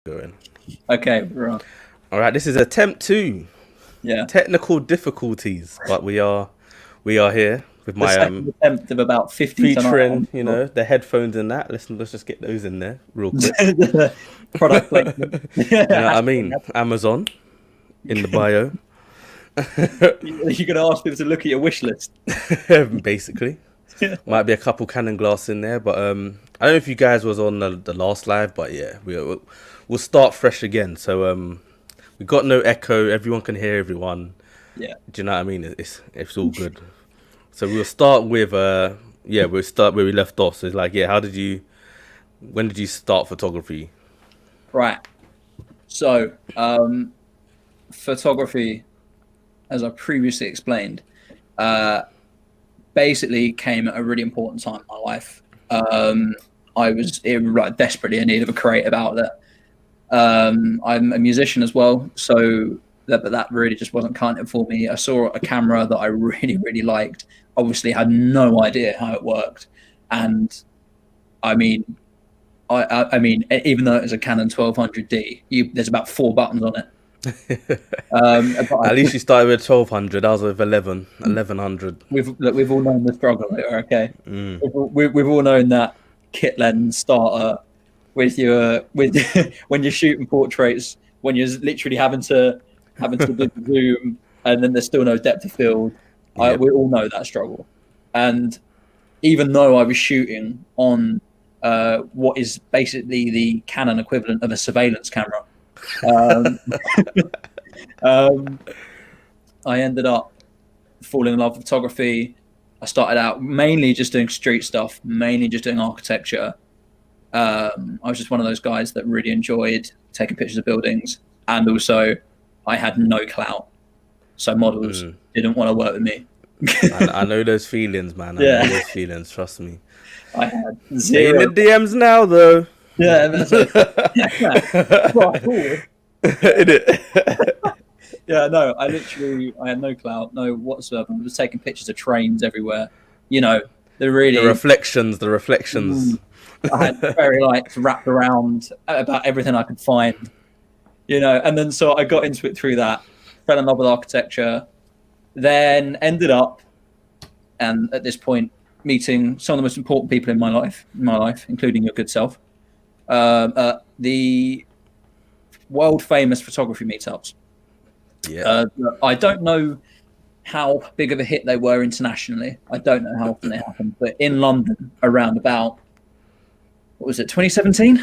Going. Okay, right. All right, this is attempt 2. Yeah. Technical difficulties, but we are here with The my second attempt of about 50 featuring, tonight. the headphones and that. Let's just get those in there real quick. Product placement. You know what I mean? Amazon in the bio. You're going to ask people to look at your wish list. Basically. Might be a couple Canon glass in there, but I don't know if you guys was on the last live, but yeah, we'll start fresh again. So we got no echo. Everyone can hear everyone. Yeah. Do you know what I mean? It's all good. So we'll start with we'll start where we left off. So it's like, when did you start photography? Right. So photography, as I previously explained, basically came at a really important time in my life. I was desperately in need of a creative outlet. I'm a musician as well, so that really just wasn't cutting it for me. I saw a camera that I really, really liked. Obviously, had no idea how it worked, and I mean, even though it was a Canon 1200D, there's about 4 buttons on it. At least you started with 1200. I was with 1100. We've all known the struggle here, okay? We've all known that kit lens starter with when you're shooting portraits, when you're literally having to do the zoom, and then there's still no depth of field. Yep. We all know that struggle. And even though I was shooting on what is basically the Canon equivalent of a surveillance camera, I ended up falling in love with photography. I started out mainly just doing street stuff, mainly just doing architecture. I was just one of those guys that really enjoyed taking pictures of buildings, and also I had no clout, so models didn't want to work with me. I know those feelings, man. I know those feelings, trust me. I had zero. In the DMs now, though. Yeah, that's it. Yeah, no, I had no clout, no whatsoever. I was taking pictures of trains everywhere. The reflections. I had fairy lights wrapped around about everything I could find, and then so I got into it through that, fell in love with architecture, then ended up, and at this point, meeting some of the most important people in my life, including your good self, at the world famous photography meetups. Yeah. I don't know how big of a hit they were internationally. I don't know how often they happened, but in London around about, what was it, 2017?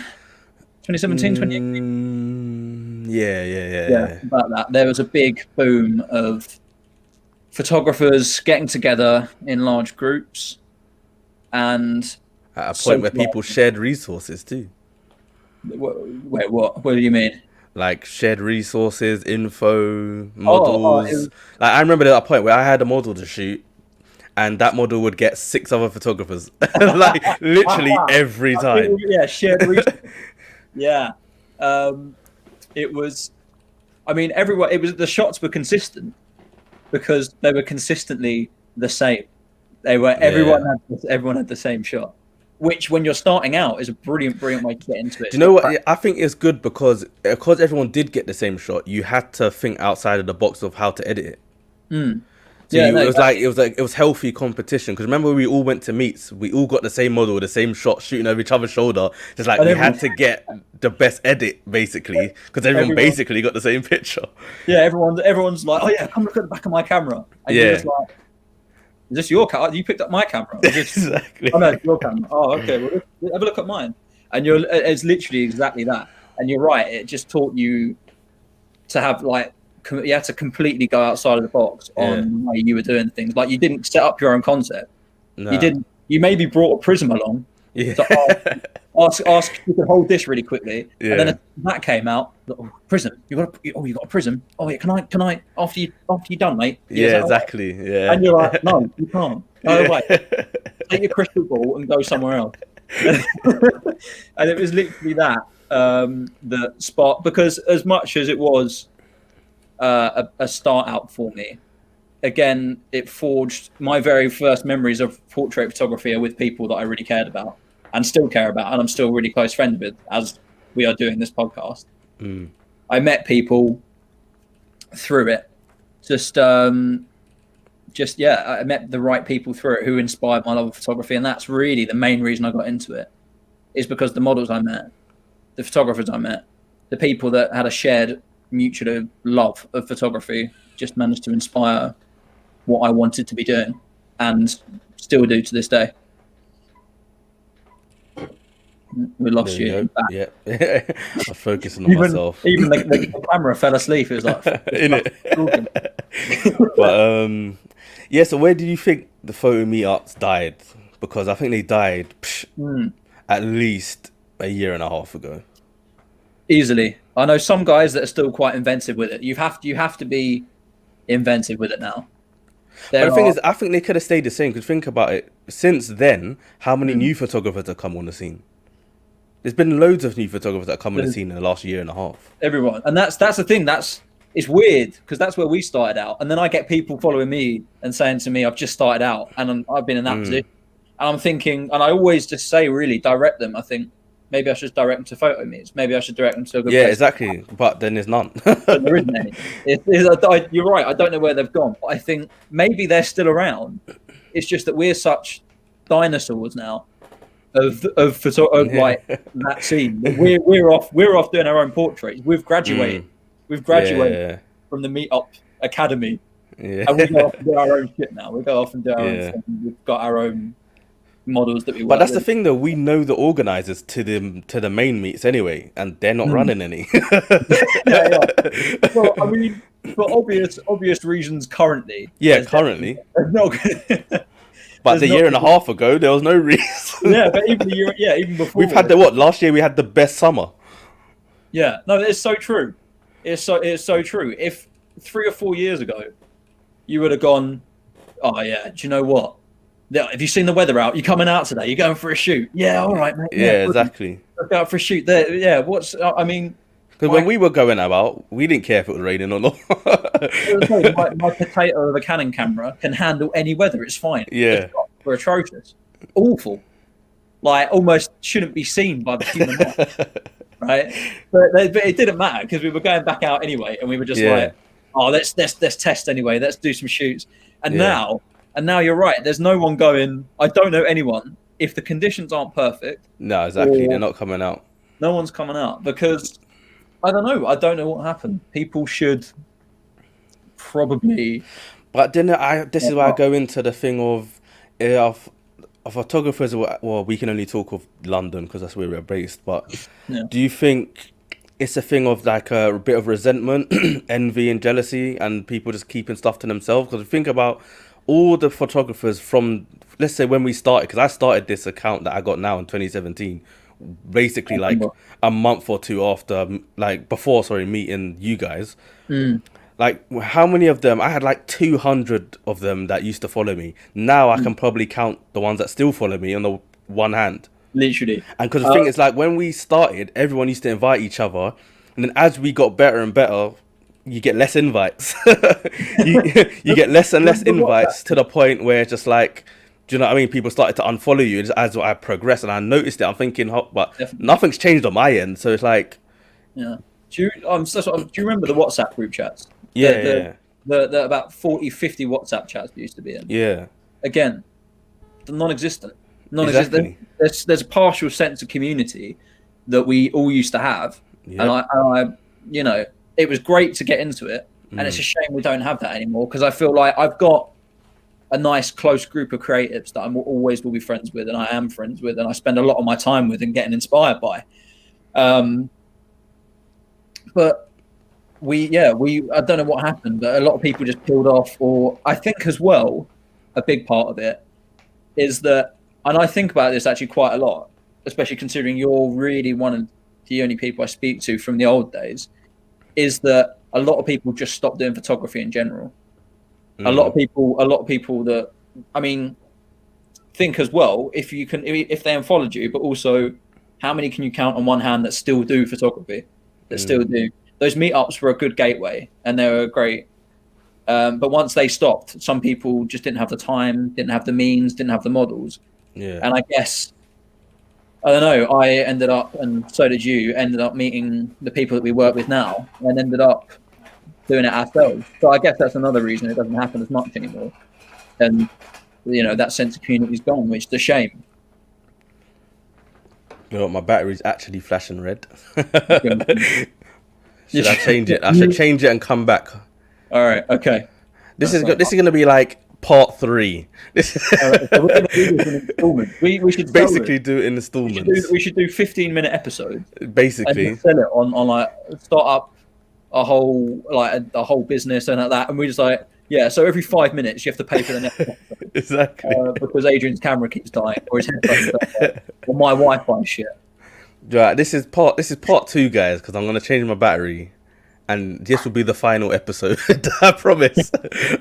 2018? Yeah. About that. There was a big boom of photographers getting together in large groups, and at a point where people shared resources too. Wait, what do you mean? Like shared resources, info, models. Like I remember at a point where I had a model to shoot, and that model would get 6 other photographers, like literally every time. Yeah, shared resources. Yeah, it was. I mean, everyone. It was the shots were consistent because they were consistently the same. They were everyone had the same shot. Which, when you're starting out, is a brilliant way to get into it. Do you know what? I think it's good because everyone did get the same shot. You had to think outside of the box of how to edit it. So it was healthy competition. Because remember, we all went to meets. We all got the same model, the same shot, shooting over each other's shoulder. Just like we had to get the best edit, basically, because everyone basically got the same picture. Yeah, everyone's like, oh yeah, come look at the back of my camera. And you're just like, is this your camera? You picked up my camera. Exactly. Oh no, it's your camera. Oh, okay. Well, have a look at mine. And it's literally exactly that. And you're right. It just taught you to have you had to completely go outside of the box on the way you were doing things. Like you didn't set up your own concept. No. You didn't. You maybe brought a prism along. Yeah. To ask if you could hold this really quickly. Yeah. And then as that came out, prism. You got a prism. Oh yeah, can I after you done, mate? Yeah, exactly. Right? Yeah. And you're like, no, you can't. Go away. Take your crystal ball and go somewhere else. And it was literally that the spot, because as much as it was a start out for me, again, it forged my very first memories of portrait photography are with people that I really cared about and still care about, and I'm still really close friends with, as we are doing this podcast. I met people through it. I met the right people through it who inspired my love of photography, and that's really the main reason I got into it. Is because the models I met, the photographers I met, the people that had a shared mutual love of photography just managed to inspire what I wanted to be doing, and still do to this day. We lost you. Yeah. I'm focusing on myself. Even the camera fell asleep. It was like, in it. But yeah. So where did you think the photo meetups died? Because I think they died at least a year and a half ago. Easily. I know some guys that are still quite inventive with it. You have to be inventive with it now. But the thing is, I think they could have stayed the same. Because think about it. Since then, how many new photographers have come on the scene? There's been loads of new photographers that have come on the scene in the last year and a half. Everyone. And that's the thing. It's weird because that's where we started out. And then I get people following me and saying to me, I've just started out and I've been in that position. And I'm thinking, and I always just say, really, direct them. I think maybe I should direct them to photo meets. Maybe I should direct them to a good place. Exactly. But then there's none. There isn't any. You're right. I don't know where they've gone. But I think maybe they're still around. It's just that we're such dinosaurs now of like that scene. We're off doing our own portraits. We've graduated. We've graduated from the Meetup Academy. Yeah. And we go off and do our own shit now. We go off and do our own thing. We've got our own models that we work But that's with. The thing though, we know the organisers to the main meets anyway, and they're not running any. Well, I mean, for obvious reasons currently. Yeah, currently. No. But a year and a half ago, there was no reason. Yeah, but even before. We've had last year we had the best summer. Yeah, no, it's so true. It's so true. If 3 or 4 years ago, you would have gone, oh yeah, do you know what? Have you seen the weather out? You're coming out today. You're going for a shoot. Yeah, all right, mate. Yeah, exactly. Look out for a shoot. There. Yeah, I mean. Because when we were going about, we didn't care if it was raining or not. my potato of a Canon camera can handle any weather. It's fine. Yeah. We're atrocious. Awful. Like, almost shouldn't be seen by the human eye. Right? But it didn't matter because we were going back out anyway, and we were just like, oh, let's test anyway. Let's do some shoots. And now you're right. There's no one going. I don't know anyone. If the conditions aren't perfect. No, exactly. They're not coming out. No one's coming out because I don't know. I don't know what happened. People should probably. But then this is why I go into the thing of photographers. Well, we can only talk of London because that's where we're based. But do you think it's a thing of like a bit of resentment, envy, and jealousy, and people just keeping stuff to themselves? Because think about all the photographers from, let's say, when we started. Because I started this account that I got now in 2017. Basically like a month or two after, like before meeting you guys. Like how many of them? I had like 200 of them that used to follow me. Now I can probably count the ones that still follow me on the one hand, literally. And because the thing is, like, when we started, everyone used to invite each other, and then as we got better and better, you get less invites. you get less and less invites to the point where it's just like, do you know what I mean? People started to unfollow you as I progressed, and I noticed it. I'm thinking, but nothing's changed on my end. So it's like, do you remember the WhatsApp group chats? The about 40, 50 WhatsApp chats we used to be in. Yeah. Again, non-existent. Exactly. There's a partial sense of community that we all used to have, and I it was great to get into it, and it's a shame we don't have that anymore because I feel like I've got a nice close group of creatives that I always will be friends with, and I am friends with, and I spend a lot of my time with and getting inspired by. But I don't know what happened, but a lot of people just peeled off. Or I think as well, a big part of it is that, and I think about this actually quite a lot, especially considering you're really one of the only people I speak to from the old days, is that a lot of people just stopped doing photography in general. A lot of people that, I mean, think as well, if they unfollowed you, but also how many can you count on one hand that still do photography, that still do? Those meetups were a good gateway and they were great. But once they stopped, some people just didn't have the time, didn't have the means, didn't have the models. Yeah. And I guess, I don't know. I ended up, and so did you, ended up meeting the people that we work with now, and ended up doing it ourselves. So I guess that's another reason it doesn't happen as much anymore. And that sense of community's gone, which is a shame. You know what? My battery's actually flashing red. Should I change it? I should change it and come back. All right. Okay. This is going to be like part 3. So we're going to do this in installments. We should basically do it in installments. We should do 15-minute episodes. Basically, and sell it on like start up a whole business and like that, and we just like so every 5 minutes you have to pay for the next episode. Exactly. Because Adrian's camera keeps dying, or his headphones die, or my Wi-Fi shit. Right, this is part 2, guys, because I'm going to change my battery, and this will be the final episode. I promise.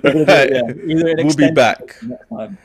We'll be back next time.